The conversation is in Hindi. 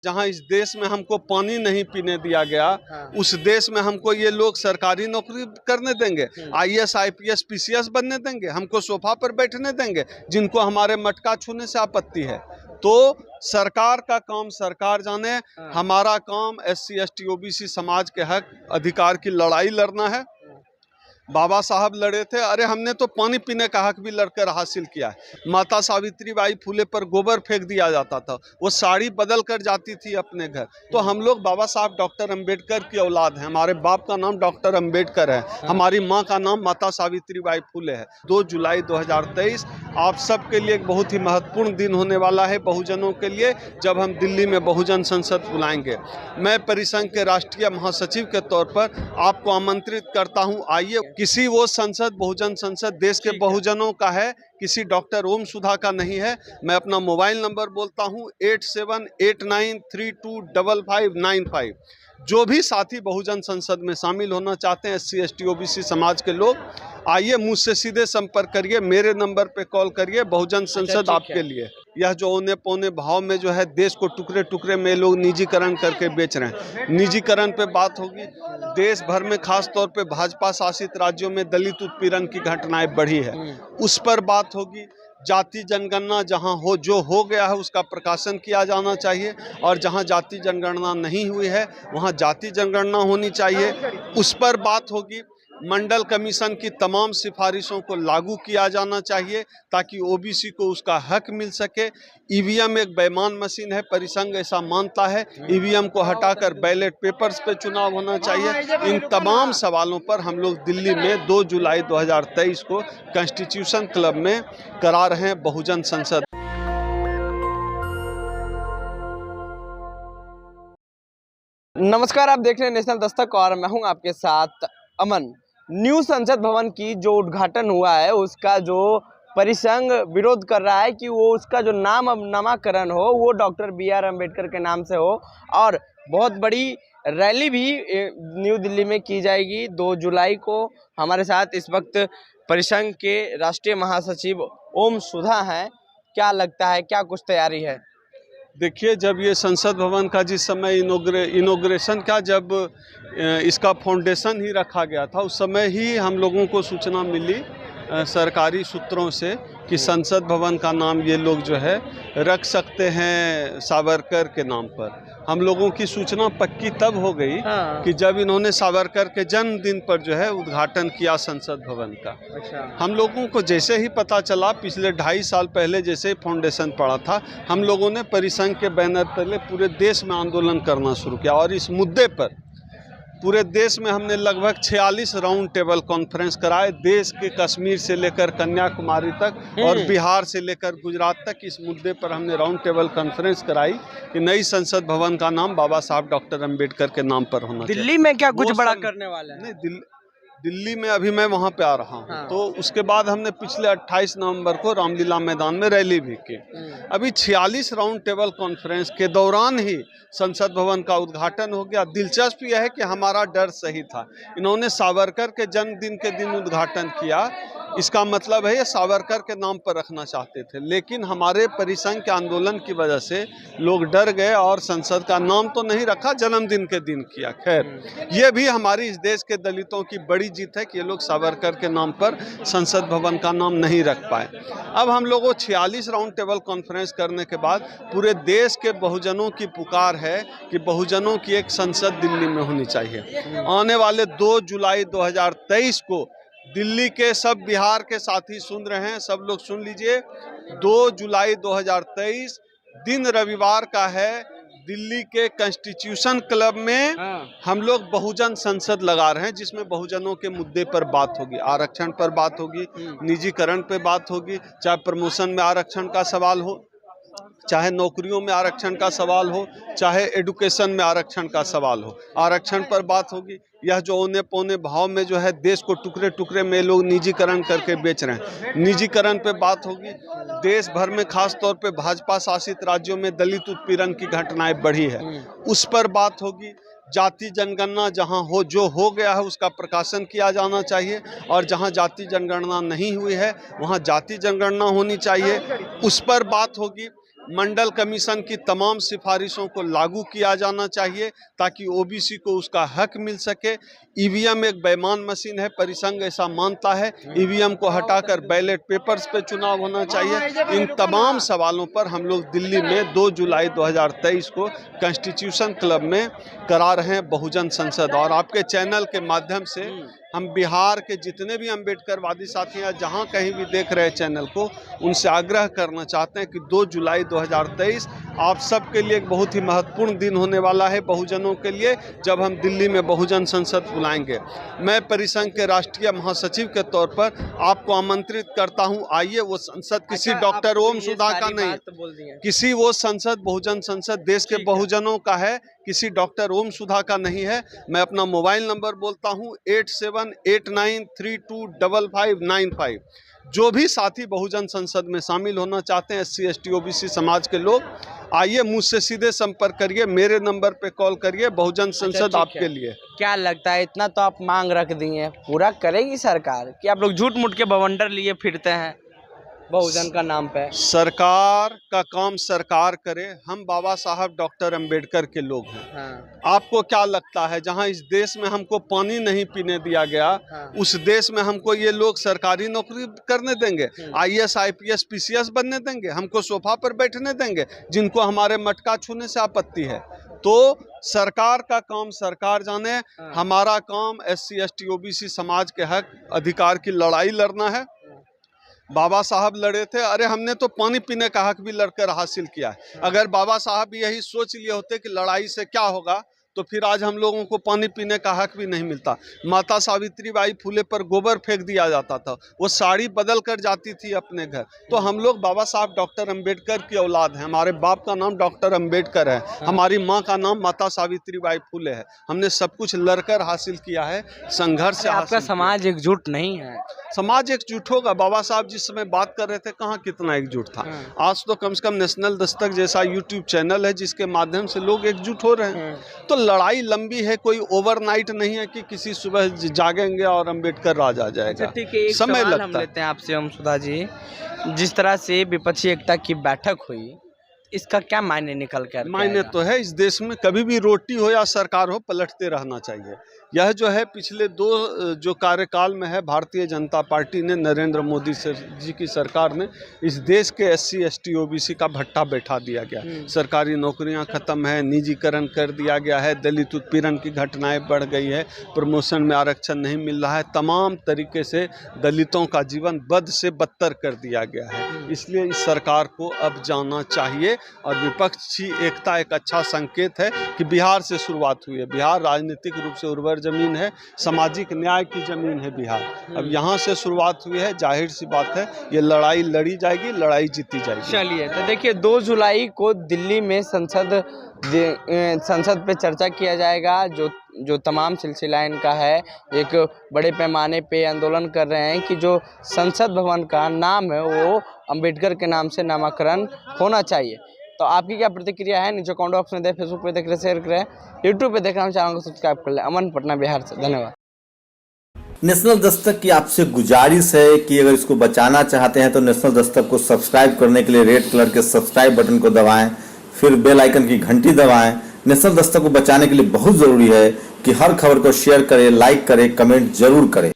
जहां इस देश में हमको पानी नहीं पीने दिया गया, उस देश में हमको ये लोग सरकारी नौकरी करने देंगे, आईएएस आईपीएस पीसीएस बनने देंगे, हमको सोफा पर बैठने देंगे, जिनको हमारे मटका छूने से आपत्ति है। तो सरकार का काम सरकार जाने, हमारा काम एससी एसटी ओबीसी समाज के हक अधिकार की लड़ाई लड़ना है। बाबा साहब लड़े थे, अरे हमने तो पानी पीने का हक भी लड़कर हासिल किया है। माता सावित्रीबाई फुले पर गोबर फेंक दिया जाता था, वो साड़ी बदल कर जाती थी अपने घर। तो हम लोग बाबा साहब डॉक्टर अंबेडकर की औलाद हैं, हमारे बाप का नाम डॉक्टर अंबेडकर है, हमारी माँ का नाम माता सावित्रीबाई फुले है। 2 जुलाई 2023 आप सबके लिए एक बहुत ही महत्वपूर्ण दिन होने वाला है, बहुजनों के लिए, जब हम दिल्ली में बहुजन संसद बुलाएंगे। मैं परिसंघ के राष्ट्रीय महासचिव के तौर पर आपको आमंत्रित करता हूँ, आइए। किसी वो संसद बहुजन संसद देश के बहुजनों का है, किसी डॉक्टर ओम सुधा का नहीं है। मैं अपना मोबाइल नंबर बोलता हूँ 8789325595। जो भी साथी बहुजन संसद में शामिल होना चाहते हैं, एससी एसटी ओबीसी समाज के लोग, आइए मुझसे सीधे संपर्क करिए, मेरे नंबर पे कॉल करिए। बहुजन संसद आपके लिए। यह जो औने पौने भाव में जो है देश को टुकड़े टुकड़े में लोग निजीकरण करके बेच रहे हैं, निजीकरण पे बात होगी। देश भर में खास तौर पे भाजपा शासित राज्यों में दलित उत्पीड़न की घटनाएं बढ़ी है, उस पर बात होगी। जाति जनगणना जहां हो, जो हो गया है उसका प्रकाशन किया जाना चाहिए, और जहां जाति जनगणना नहीं हुई है वहां जाति जनगणना होनी चाहिए, उस पर बात होगी। मंडल कमीशन की तमाम सिफारिशों को लागू किया जाना चाहिए ताकि ओबीसी को उसका हक मिल सके। ईवीएम एक बेईमान मशीन है, परिसंघ ऐसा मानता है। ईवीएम को हटाकर बैलेट पेपर्स पे चुनाव होना चाहिए। इन तमाम सवालों पर हम लोग दिल्ली में 2 जुलाई 2023 को कॉन्स्टिट्यूशन क्लब में करा रहे हैं बहुजन संसद। नमस्कार, आप देख रहे हैं नेशनल दस्तक और मैं हूं आपके साथ अमन। न्यू संसद भवन की जो उद्घाटन हुआ है उसका जो परिसंघ विरोध कर रहा है कि वो उसका जो नामकरण हो वो डॉक्टर BR अम्बेडकर के नाम से हो, और बहुत बड़ी रैली भी न्यू दिल्ली में की जाएगी 2 जुलाई को। हमारे साथ इस वक्त परिसंघ के राष्ट्रीय महासचिव ओम सुधा हैं। क्या लगता है, क्या कुछ तैयारी है? देखिए, जब ये संसद भवन का जिस समय इनॉग्रेशन का जब इसका फाउंडेशन ही रखा गया था, उस समय ही हम लोगों को सूचना मिली सरकारी सूत्रों से कि संसद भवन का नाम ये लोग जो है रख सकते हैं सावरकर के नाम पर। हम लोगों की सूचना पक्की तब हो गई कि जब इन्होंने सावरकर के जन्मदिन पर जो है उद्घाटन किया संसद भवन का। हम लोगों को जैसे ही पता चला, पिछले 2.5 साल पहले जैसे ही फाउंडेशन पड़ा था, हम लोगों ने परिसंघ के बैनर तले पूरे देश में आंदोलन करना शुरू किया, और इस मुद्दे पर पूरे देश में हमने लगभग 46 राउंड टेबल कॉन्फ्रेंस कराए। देश के कश्मीर से लेकर कन्याकुमारी तक और बिहार से लेकर गुजरात तक इस मुद्दे पर हमने राउंड टेबल कॉन्फ्रेंस कराई कि नई संसद भवन का नाम बाबा साहब डॉक्टर अंबेडकर के नाम पर होना चाहिए। दिल्ली में क्या कुछ बड़ा करने वाले हैं? नहीं, दिल्ली में अभी मैं वहाँ पे आ रहा हूँ। तो उसके बाद हमने पिछले 28 नवंबर को रामलीला मैदान में रैली भी की। अभी 46 राउंड टेबल कॉन्फ्रेंस के दौरान ही संसद भवन का उद्घाटन हो गया। दिलचस्प यह है कि हमारा डर सही था। इन्होंने सावरकर के जन्मदिन के दिन उद्घाटन किया, इसका मतलब है ये सावरकर के नाम पर रखना चाहते थे, लेकिन हमारे परिसंघ के आंदोलन की वजह से लोग डर गए और संसद का नाम तो नहीं रखा, जन्मदिन के दिन किया। खैर, ये भी हमारी इस देश के दलितों की बड़ी जीत है कि ये लोग सावरकर के नाम पर संसद भवन का नाम नहीं रख पाए। अब हम लोगों 46 राउंड टेबल कॉन्फ्रेंस करने के बाद पूरे देश के बहुजनों की पुकार है कि बहुजनों की एक संसद दिल्ली में होनी चाहिए। आने वाले 2 जुलाई 2023 को दिल्ली के सब बिहार के साथी सुन रहे हैं, सब लोग सुन लीजिए। 2 जुलाई 2023 दिन रविवार का है। दिल्ली के कॉन्स्टिट्यूशन क्लब में हम लोग बहुजन संसद लगा रहे हैं, जिसमें बहुजनों के मुद्दे पर बात होगी, आरक्षण पर बात होगी, निजीकरण पे बात होगी, चाहे प्रमोशन में आरक्षण का सवाल हो, चाहे नौकरियों में आरक्षण का सवाल हो, चाहे एडुकेशन में आरक्षण का सवाल हो, आरक्षण पर बात होगी। यह जो औने पौने भाव में जो है देश को टुकड़े टुकड़े में लोग निजीकरण करके बेच रहे हैं, निजीकरण पे बात होगी। देश भर में खास तौर पे भाजपा शासित राज्यों में दलित उत्पीड़न की घटनाएं बढ़ी है, उस पर बात होगी। जाति जनगणना जहां हो, जो हो गया है उसका प्रकाशन किया जाना चाहिए, और जहां जाति जनगणना नहीं हुई है वहां जाति जनगणना होनी चाहिए, उस पर बात होगी। मंडल कमीशन की तमाम सिफारिशों को लागू किया जाना चाहिए ताकि ओबीसी को उसका हक मिल सके। ईवीएम एक बेईमान मशीन है, परिसंघ ऐसा मानता है। ईवीएम को हटाकर बैलेट पेपर्स पे चुनाव होना चाहिए। इन तमाम सवालों पर हम लोग दिल्ली में 2 जुलाई 2023 को कॉन्स्टिट्यूशन क्लब में करा रहे हैं बहुजन संसद। और आपके चैनल के माध्यम से हम बिहार के जितने भी अम्बेडकरवादी साथी हैं, जहाँ कहीं भी देख रहे हैं चैनल को, उनसे आग्रह करना चाहते हैं कि 2 जुलाई 2023 आप सबके लिए एक बहुत ही महत्वपूर्ण दिन होने वाला है बहुजनों के लिए, जब हम दिल्ली में बहुजन संसद बुलाएंगे। मैं परिसंघ के राष्ट्रीय महासचिव के तौर पर आपको आमंत्रित करता हूं। आइए, वो संसद किसी डॉक्टर ओम सुधा का नहीं, किसी वो संसद बहुजन संसद देश के बहुजनों का है, किसी डॉक्टर ओम सुधा का नहीं है। मैं अपना मोबाइल नंबर बोलता हूं 8789325595। जो भी साथी बहुजन संसद में शामिल होना चाहते हैं, SC ST OBC समाज के लोग, आइए मुझसे सीधे संपर्क करिए, मेरे नंबर पे कॉल करिए। बहुजन संसद आपके लिए। क्या लगता है, इतना तो आप मांग रख दी हैं, पूरा करेगी सरकार कि आप लोग झूठ मूठ के बवंडर लिए फिरते हैं बहुजन का नाम पे? सरकार का काम सरकार करे। हम बाबा साहब डॉक्टर अंबेडकर के लोग हैं। हाँ। आपको क्या लगता है, जहां इस देश में हमको पानी नहीं पीने दिया गया, हाँ। उस देश में हमको ये लोग सरकारी नौकरी करने देंगे? IAS IPS PCS बनने देंगे? हमको सोफा पर बैठने देंगे, जिनको हमारे मटका छूने से आपत्ति है? तो सरकार का काम सरकार जाने। हमारा काम SC ST OBC समाज के हक अधिकार की लड़ाई लड़ना है। बाबा साहब लड़े थे, अरे हमने तो पानी पीने का हक भी लड़कर हासिल किया है। अगर बाबा साहब यही सोच लिए होते कि लड़ाई से क्या होगा, तो फिर आज हम लोगों को पानी पीने का हक भी नहीं मिलता। माता सावित्रीबाई फुले पर गोबर फेंक दिया जाता था, वो साड़ी बदल कर जाती थी अपने घर। तो हम लोग बाबा साहब डॉक्टर अंबेडकर की औलाद हैं। हमारे बाप का नाम डॉक्टर अंबेडकर है, हमारी माँ का नाम माता सावित्रीबाई फुले है। हमने सब कुछ लड़कर हासिल किया है, संघर्ष से। आपका समाज एकजुट नहीं है? समाज एकजुट होगा। बाबा साहब जिस समय बात कर रहे थे, कहाँ कितना एकजुट था। आज तो कम से कम नेशनल दस्तक जैसा यूट्यूब चैनल है, जिसके माध्यम से लोग एकजुट हो रहे हैं। तो लड़ाई लंबी है, कोई ओवरनाइट नहीं है कि किसी सुबह जागेंगे और अंबेडकर राज आ जाएगा। ठीक है, एक समय सवाल लगता हम लेते हैं आपसे ओम सुधा जी। जिस तरह से विपक्षी एकता की बैठक हुई, इसका क्या मायने निकल कर? मायने तो है, इस देश में कभी भी रोटी हो या सरकार हो, पलटते रहना चाहिए। यह जो है पिछले 2 जो कार्यकाल में है, भारतीय जनता पार्टी ने, नरेंद्र मोदी जी की सरकार ने इस देश के SC ST OBC का भट्टा बैठा दिया गया। सरकारी नौकरियां खत्म है, निजीकरण कर दिया गया है, दलित उत्पीड़न की घटनाएं बढ़ गई है, प्रमोशन में आरक्षण नहीं मिल रहा है, तमाम तरीके से दलितों का जीवन बद से बदतर कर दिया गया है। इसलिए इस सरकार को अब जाना चाहिए। और विपक्षी एकता एक अच्छा संकेत है कि बिहार से शुरुआत हुई है। बिहार राजनीतिक रूप से उर्वर जमीन है, सामाजिक न्याय की जमीन है बिहार। अब यहाँ से शुरुआत हुई है, जाहिर सी बात है ये लड़ाई लड़ी जाएगी, लड़ाई जीती जाएगी। चलिए, तो देखिए 2 जुलाई को दिल्ली में संसद पे चर्चा किया जाएगा। जो तमाम सिलसिला इनका है, एक बड़े पैमाने पे आंदोलन कर रहे हैं कि जो संसद भवन का नाम है वो अंबेडकर के नाम से नामकरण होना चाहिए। तो आपकी क्या प्रतिक्रिया है? नीचे कमेंट बॉक्स में दें। फेसबुक पे देख रहे शेयर करें, यूट्यूब पे देख रहे हैं चैनल को सब्सक्राइब कर लें। अमन, पटना, बिहार से। धन्यवाद। नेशनल दस्तक की आपसे गुजारिश है कि अगर इसको बचाना चाहते हैं तो नेशनल दस्तक को सब्सक्राइब करने के लिए रेड कलर के सब्सक्राइब बटन को दबाएं, फिर बेल आइकन की घंटी दबाएं। नेशनल दस्तक को बचाने के लिए बहुत जरूरी है कि हर खबर को शेयर करें, लाइक करें, कमेंट जरूर करें।